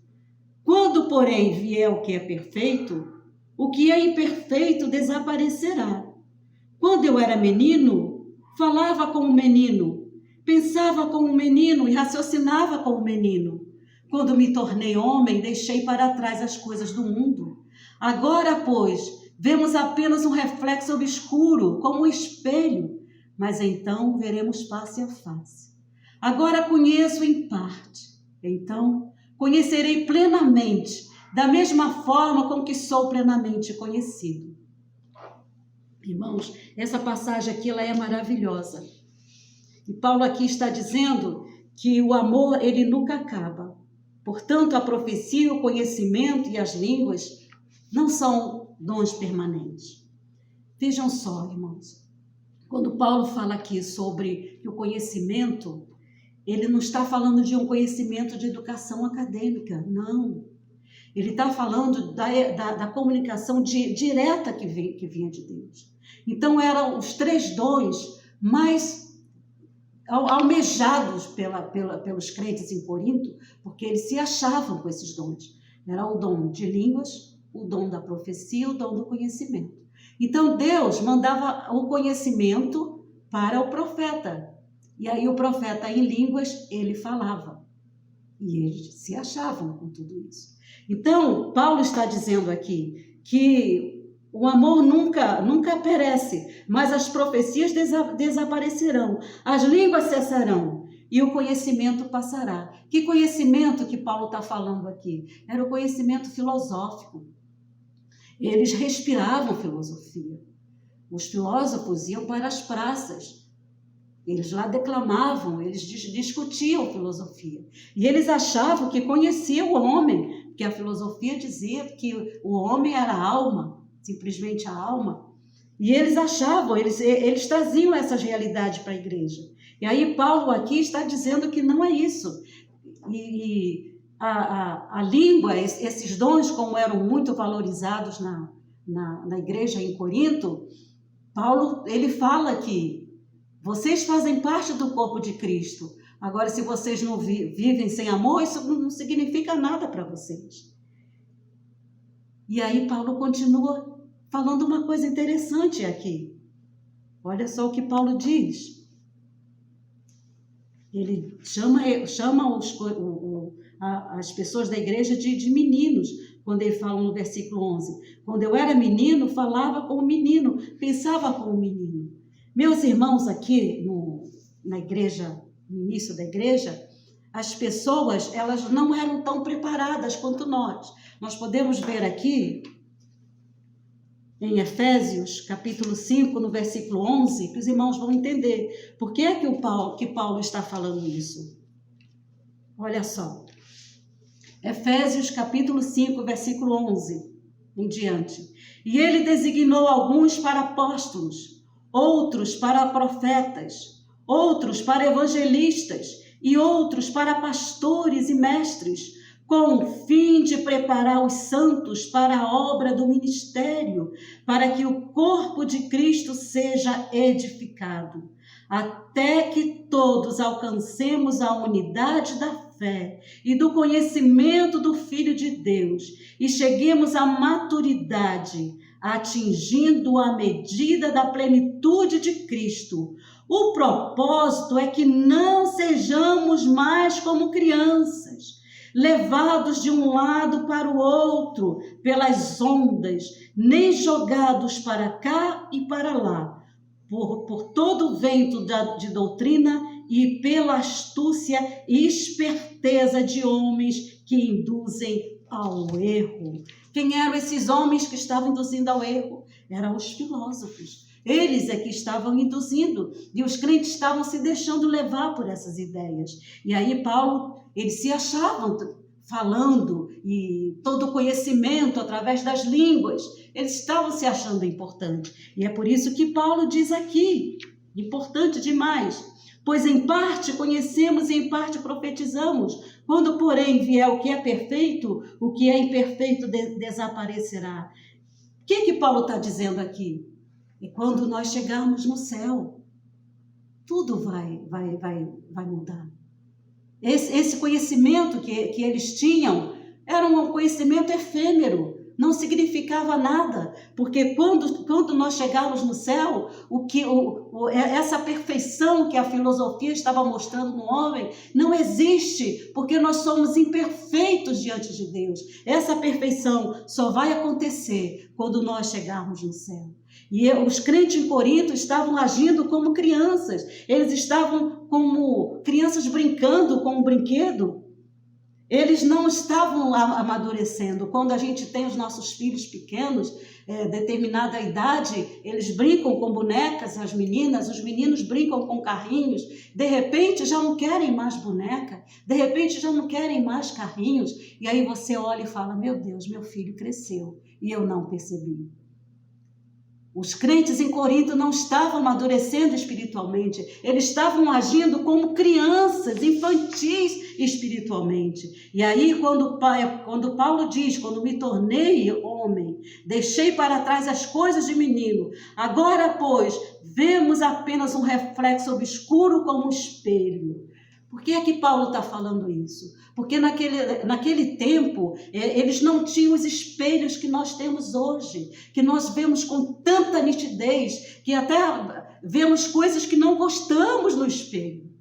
Quando, porém, vier o que é perfeito, o que é imperfeito desaparecerá. Quando eu era menino, falava como menino, pensava como menino e raciocinava como menino. Quando me tornei homem, deixei para trás as coisas do mundo. Agora, pois, vemos apenas um reflexo obscuro, como um espelho, mas então veremos face a face. Agora conheço em parte, então conhecerei plenamente, da mesma forma com que sou plenamente conhecido. Irmãos, essa passagem aqui ela é maravilhosa. E Paulo aqui está dizendo que o amor, ele nunca acaba. Portanto, a profecia, o conhecimento e as línguas não são dons permanentes. Vejam só, irmãos, quando Paulo fala aqui sobre o conhecimento, ele não está falando de um conhecimento de educação acadêmica, não. Ele está falando da comunicação direta que vinha de Deus. Então, eram os 3 dons mais almejados pelos crentes em Corinto, porque eles se achavam com esses dons. Era o dom de línguas, o dom da profecia, o dom do conhecimento. Então, Deus mandava o conhecimento para o profeta. E aí o profeta, em línguas, ele falava. E eles se achavam com tudo isso. Então, Paulo está dizendo aqui que o amor nunca perece, mas as profecias desaparecerão, as línguas cessarão e o conhecimento passará. Que conhecimento que Paulo está falando aqui? Era o conhecimento filosófico. Eles respiravam filosofia. Os filósofos iam para as praças. Eles lá declamavam, eles discutiam filosofia. E eles achavam que conheciam o homem, porque a filosofia dizia que o homem era a alma, simplesmente a alma. E eles achavam, eles traziam essas realidades para a igreja. E aí Paulo aqui está dizendo que não é isso. E a língua, esses dons, como eram muito valorizados na igreja em Corinto, Paulo, ele fala que vocês fazem parte do corpo de Cristo. Agora, se vocês não vivem sem amor, isso não significa nada para vocês. E aí Paulo continua falando uma coisa interessante aqui. Olha só o que Paulo diz. Ele chama as pessoas da igreja de meninos, quando ele fala no versículo 11. Quando eu era menino, falava como menino, pensava como menino. Meus irmãos, aqui na igreja, no início da igreja, as pessoas, elas não eram tão preparadas quanto nós. Nós podemos ver aqui, em Efésios, capítulo 5, no versículo 11, que os irmãos vão entender por que é que Paulo está falando isso. Olha só. Efésios, capítulo 5, versículo 11, em diante. E ele designou alguns para apóstolos, outros para profetas, outros para evangelistas e outros para pastores e mestres, com o fim de preparar os santos para a obra do ministério, para que o corpo de Cristo seja edificado, até que todos alcancemos a unidade da fé e do conhecimento do Filho de Deus e cheguemos à maturidade, atingindo a medida da plenitude de Cristo. O propósito é que não sejamos mais como crianças, levados de um lado para o outro pelas ondas, nem jogados para cá e para lá, por todo o vento de doutrina e pela astúcia e esperteza de homens que induzem ao erro. Quem eram esses homens que estavam induzindo ao erro? Eram os filósofos. Eles é que estavam induzindo, e os crentes estavam se deixando levar por essas ideias. E aí Paulo, eles se achavam falando, e todo o conhecimento através das línguas, eles estavam se achando importante. E é por isso que Paulo diz aqui, importante demais, pois em parte conhecemos e em parte profetizamos. Quando, porém, vier o que é perfeito, o que é imperfeito desaparecerá. O que Paulo está dizendo aqui? E quando nós chegarmos no céu, tudo vai mudar. Esse conhecimento que eles tinham era um conhecimento efêmero, não significava nada, porque quando nós chegarmos no céu, essa perfeição que a filosofia estava mostrando no homem não existe, porque nós somos imperfeitos diante de Deus. Essa perfeição só vai acontecer quando nós chegarmos no céu. E os crentes em Corinto estavam agindo como crianças, eles estavam como crianças brincando com um brinquedo. Eles não estavam amadurecendo. Quando a gente tem os nossos filhos pequenos, determinada idade, eles brincam com bonecas, as meninas, os meninos brincam com carrinhos, de repente já não querem mais boneca, de repente já não querem mais carrinhos, e aí você olha e fala, meu Deus, meu filho cresceu, e eu não percebi. Os crentes em Corinto não estavam amadurecendo espiritualmente, eles estavam agindo como crianças, infantis espiritualmente. E aí, quando Paulo diz, quando me tornei homem, deixei para trás as coisas de menino, agora, pois, vemos apenas um reflexo obscuro como um espelho. Por que é que Paulo está falando isso? Porque naquele tempo, eles não tinham os espelhos que nós temos hoje, que nós vemos com tanta nitidez, que até vemos coisas que não gostamos no espelho.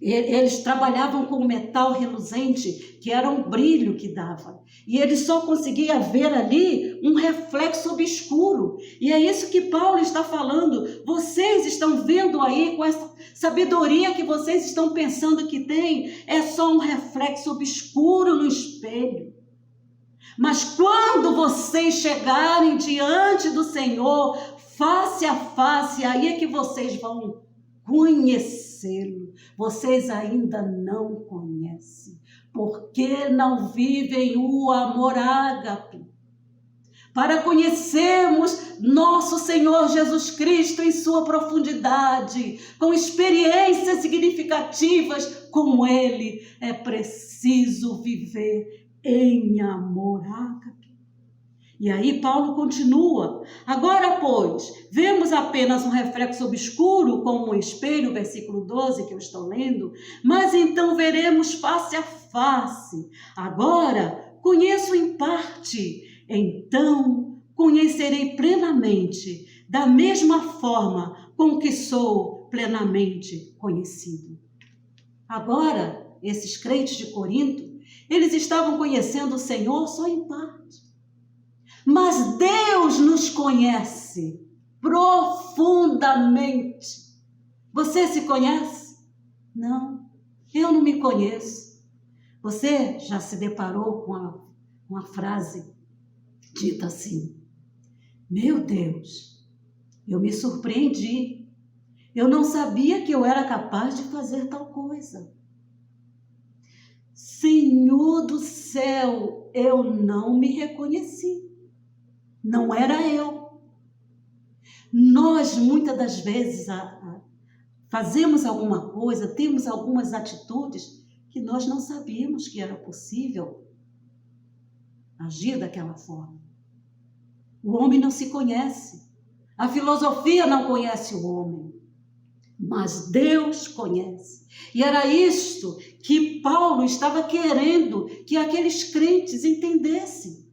Eles trabalhavam com metal reluzente, que era um brilho que dava. E eles só conseguiam ver ali um reflexo obscuro. E é isso que Paulo está falando. Vocês estão vendo aí, com essa sabedoria que vocês estão pensando que tem, é só um reflexo obscuro no espelho. Mas quando vocês chegarem diante do Senhor, face a face, aí é que vocês vão conhecê-lo. Vocês ainda não conhecem, porque não vivem o amor ágape. Para conhecermos nosso Senhor Jesus Cristo em sua profundidade, com experiências significativas com Ele, é preciso viver em amor ágape. E aí Paulo continua, agora, pois, vemos apenas um reflexo obscuro como um espelho, versículo 12 que eu estou lendo, mas então veremos face a face. Agora, conheço em parte, então conhecerei plenamente, da mesma forma com que sou plenamente conhecido. Agora, esses crentes de Corinto, eles estavam conhecendo o Senhor só em parte. Mas Deus nos conhece profundamente. Você se conhece? Não, eu não me conheço. Você já se deparou com uma frase dita assim, meu Deus, eu me surpreendi. Eu não sabia que eu era capaz de fazer tal coisa. Senhor do céu, eu não me reconheci. Não era eu. Nós, muitas das vezes, fazemos alguma coisa, temos algumas atitudes que nós não sabíamos que era possível agir daquela forma. O homem não se conhece. A filosofia não conhece o homem. Mas Deus conhece. E era isto que Paulo estava querendo que aqueles crentes entendessem.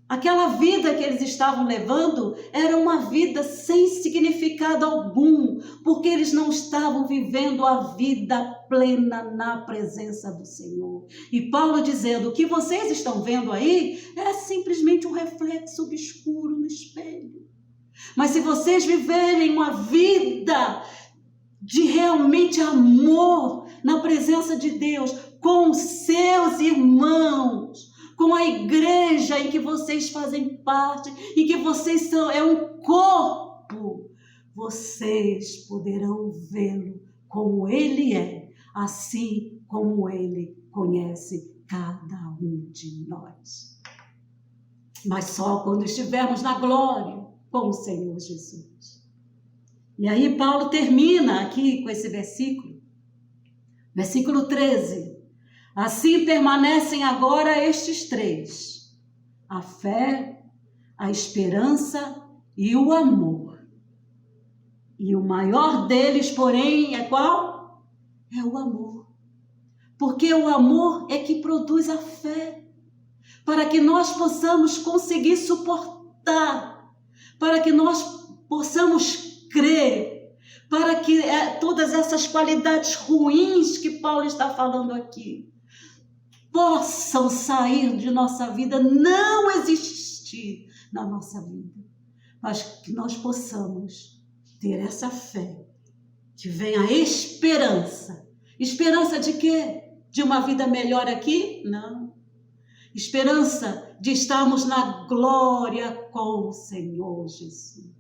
Aquela vida que eles estavam levando era uma vida sem significado algum, porque eles não estavam vivendo a vida plena na presença do Senhor. E Paulo dizendo, o que vocês estão vendo aí é simplesmente um reflexo obscuro no espelho. Mas se vocês viverem uma vida de realmente amor na presença de Deus, com seus irmãos, com a igreja em que vocês fazem parte, em que vocês são, é um corpo, vocês poderão vê-lo como Ele é, assim como Ele conhece cada um de nós. Mas só quando estivermos na glória com o Senhor Jesus. E aí Paulo termina aqui com esse versículo, versículo 13. Assim permanecem agora estes três, a fé, a esperança e o amor. E o maior deles, porém, é qual? É o amor. Porque o amor é que produz a fé, para que nós possamos conseguir suportar, para que nós possamos crer, para que todas essas qualidades ruins que Paulo está falando aqui, possam sair de nossa vida, não existir na nossa vida, mas que nós possamos ter essa fé, que vem a esperança. Esperança de quê? De uma vida melhor aqui? Não. esperança de estarmos na glória com o Senhor Jesus.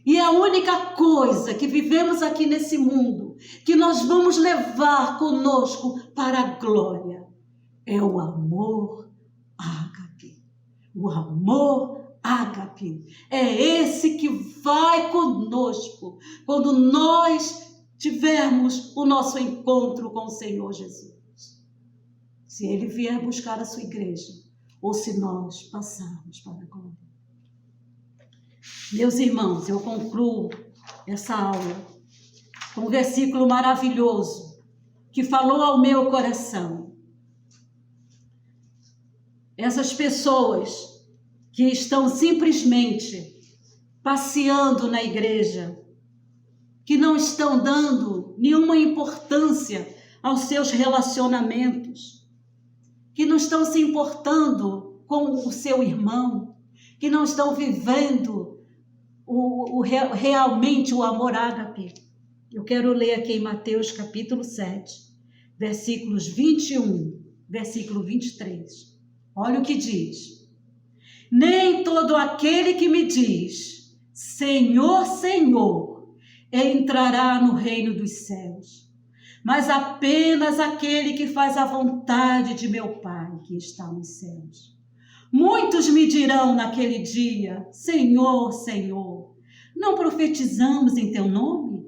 E a única coisa que vivemos aqui nesse mundo, que nós vamos levar conosco para a glória, é o amor ágape. O amor ágape é esse que vai conosco quando nós tivermos o nosso encontro com o Senhor Jesus. Se Ele vier buscar a sua igreja, ou se nós passarmos para a glória. Meus irmãos, eu concluo essa aula com um versículo maravilhoso que falou ao meu coração. Essas pessoas que estão simplesmente passeando na igreja, que não estão dando nenhuma importância aos seus relacionamentos, que não estão se importando com o seu irmão, que não estão vivendo realmente o amor ágape. Eu quero ler aqui em Mateus capítulo 7, versículos 21, versículo 23. Olha o que diz. Nem todo aquele que me diz, Senhor, Senhor, entrará no reino dos céus, mas apenas aquele que faz a vontade de meu Pai que está nos céus. Muitos me dirão naquele dia, Senhor, Senhor, não profetizamos em teu nome?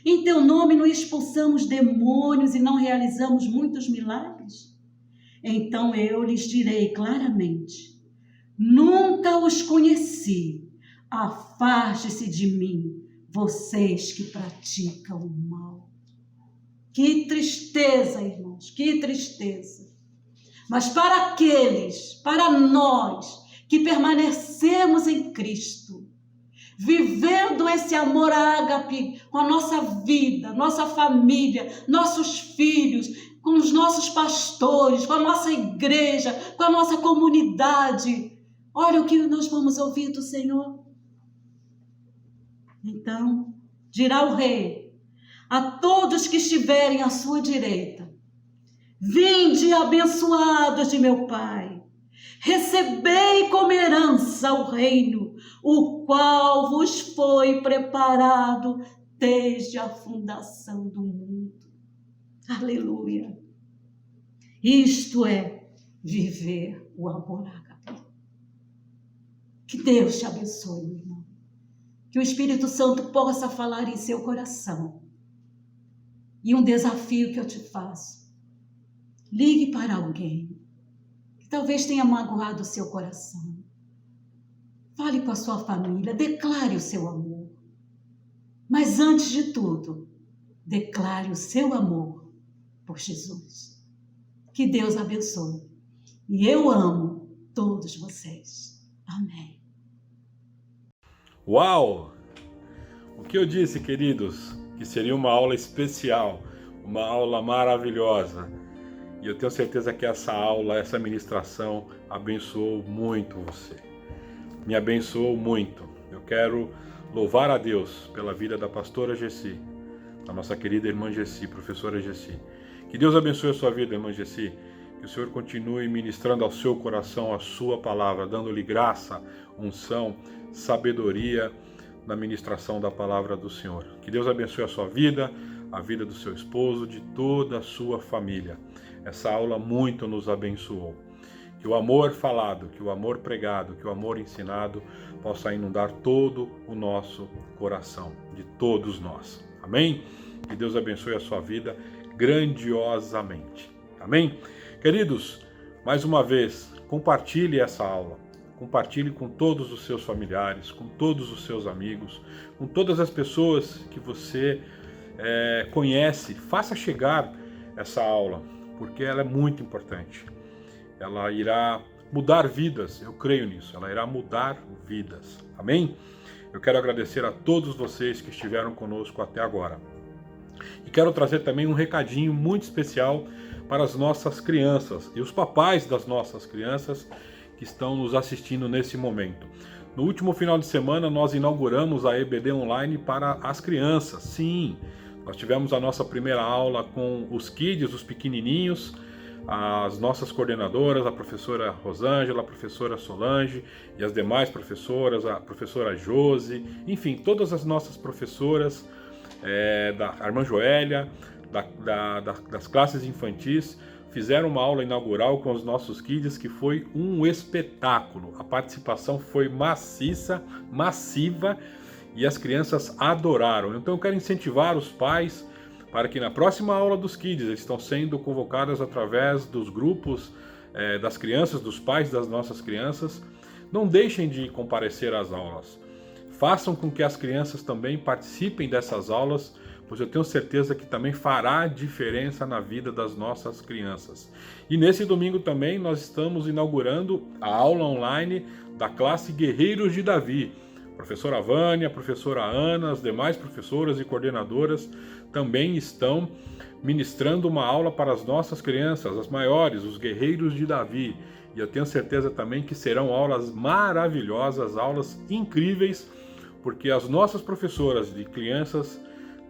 Em teu nome não expulsamos demônios e não realizamos muitos milagres? Então eu lhes direi claramente, nunca os conheci, afaste-se de mim, vocês que praticam o mal. Que tristeza, irmãos, que tristeza. Mas para aqueles, para nós que permanecemos em Cristo, vivendo esse amor ágape com a nossa vida, nossa família, nossos filhos, com os nossos pastores, com a nossa igreja, com a nossa comunidade, olha o que nós vamos ouvir do Senhor. Então, dirá o Rei a todos que estiverem à sua direita, vinde abençoados de meu Pai, recebei como herança o reino, o qual vos foi preparado desde a fundação do mundo. Aleluia! Isto é viver o amor ágape. Que Deus te abençoe, meu irmão. Que o Espírito Santo possa falar em seu coração. E um desafio que eu te faço. Ligue para alguém que talvez tenha magoado o seu coração. Fale com a sua família, declare o seu amor. Mas antes de tudo, declare o seu amor por Jesus. Que Deus abençoe. E eu amo todos vocês. Amém. Uau! O que eu disse, queridos, que seria uma aula especial, uma aula maravilhosa. E eu tenho certeza que essa aula, essa ministração abençoou muito você. Me abençoou muito. Eu quero louvar a Deus pela vida da pastora Gessi, da nossa querida irmã Gessi, professora Gessi. Que Deus abençoe a sua vida, irmã Gessi. Que o Senhor continue ministrando ao seu coração a sua palavra, dando-lhe graça, unção, sabedoria na ministração da palavra do Senhor. Que Deus abençoe a sua vida, a vida do seu esposo, de toda a sua família. Essa aula muito nos abençoou. Que o amor falado, que o amor pregado, que o amor ensinado possa inundar todo o nosso coração, de todos nós. Amém? Que Deus abençoe a sua vida grandiosamente. Amém? Queridos, mais uma vez, compartilhe essa aula. Compartilhe com todos os seus familiares, com todos os seus amigos, com todas as pessoas que você conhece. Faça chegar essa aula, porque ela é muito importante. Ela irá mudar vidas, eu creio nisso. Ela irá mudar vidas. Amém? Eu quero agradecer a todos vocês que estiveram conosco até agora. E quero trazer também um recadinho muito especial para as nossas crianças e os papais das nossas crianças que estão nos assistindo nesse momento. No último final de semana nós inauguramos a EBD Online para as crianças. Sim, nós tivemos a nossa primeira aula com os kids, os pequenininhos, as nossas coordenadoras, a professora Rosângela, a professora Solange e as demais professoras, a professora Josi, enfim, todas as nossas professoras, da irmã Joélia, das classes infantis, fizeram uma aula inaugural com os nossos kids que foi um espetáculo. A participação foi maciça, massiva, e as crianças adoraram. Então eu quero incentivar os pais para que na próxima aula dos kids, eles estão sendo convocadas através dos grupos das crianças, dos pais das nossas crianças, não deixem de comparecer às aulas. Façam com que as crianças também participem dessas aulas, pois eu tenho certeza que também fará diferença na vida das nossas crianças. E nesse domingo também nós estamos inaugurando a aula online da classe Guerreiros de Davi. A professora Vânia, a professora Ana, as demais professoras e coordenadoras também estão ministrando uma aula para as nossas crianças, as maiores, os Guerreiros de Davi. E eu tenho certeza também que serão aulas maravilhosas, aulas incríveis, porque as nossas professoras de crianças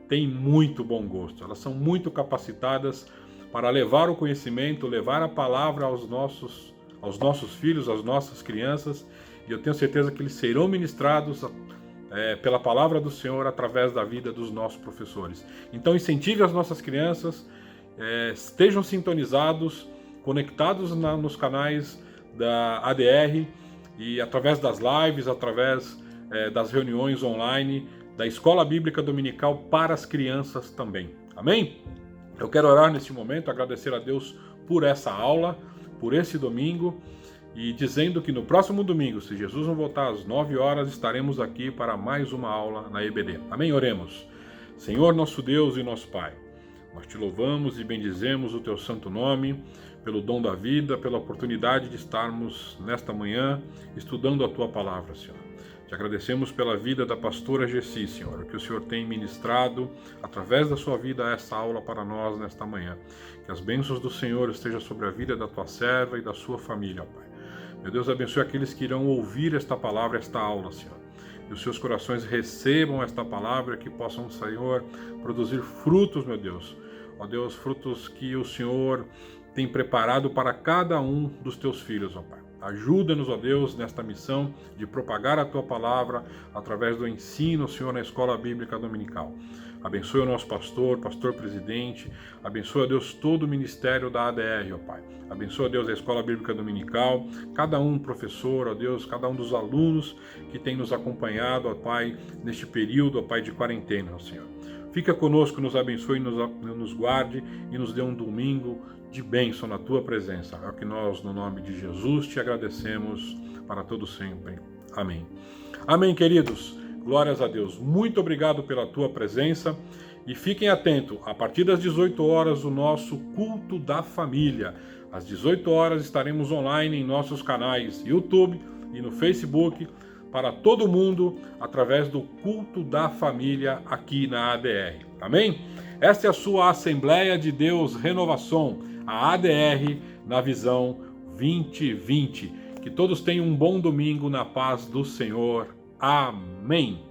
têm muito bom gosto. Elas são muito capacitadas para levar o conhecimento, levar a palavra aos nossos filhos, às nossas crianças. E eu tenho certeza que eles serão ministrados pela palavra do Senhor através da vida dos nossos professores. Então incentive as nossas crianças, estejam sintonizados, conectados nos canais da ADR e através das lives, através das reuniões online, da Escola Bíblica Dominical para as crianças também. Amém? Eu quero orar neste momento, agradecer a Deus por essa aula, por esse domingo, e dizendo que no próximo domingo, se Jesus não voltar às 9 horas, estaremos aqui para mais uma aula na EBD. Amém? Oremos. Senhor, nosso Deus e nosso Pai, nós te louvamos e bendizemos o teu santo nome, pelo dom da vida, pela oportunidade de estarmos nesta manhã estudando a tua palavra, Senhor. Te agradecemos pela vida da pastora Gessi, Senhor, que o Senhor tem ministrado através da sua vida essa aula para nós nesta manhã. Que as bênçãos do Senhor estejam sobre a vida da tua serva e da sua família, Pai. Meu Deus, abençoe aqueles que irão ouvir esta palavra, esta aula, Senhor. Que os seus corações recebam esta palavra, que possam, Senhor, produzir frutos, meu Deus. Ó Deus, frutos que o Senhor tem preparado para cada um dos teus filhos, ó Pai. Ajuda-nos, ó Deus, nesta missão de propagar a tua palavra através do ensino, Senhor, na Escola Bíblica Dominical. Abençoe o nosso pastor presidente, abençoe, ó Deus, todo o ministério da ADR, ó Pai. Abençoe, ó Deus, a Escola Bíblica Dominical, cada um professor, ó Deus, cada um dos alunos que tem nos acompanhado, ó Pai, neste período, ó Pai, de quarentena, ó Senhor. Fica conosco, nos abençoe, nos guarde e nos dê um domingo de bênção na tua presença. É o que nós, no nome de Jesus, te agradecemos para todo sempre. Amém. Amém, queridos. Glórias a Deus. Muito obrigado pela tua presença e fiquem atentos. A partir das 18 horas, o nosso culto da família. Às 18 horas estaremos online em nossos canais YouTube e no Facebook para todo mundo através do culto da família aqui na ADR. Amém? Esta é a sua Assembleia de Deus Renovação, a ADR na visão 2020. Que todos tenham um bom domingo na paz do Senhor. Amém.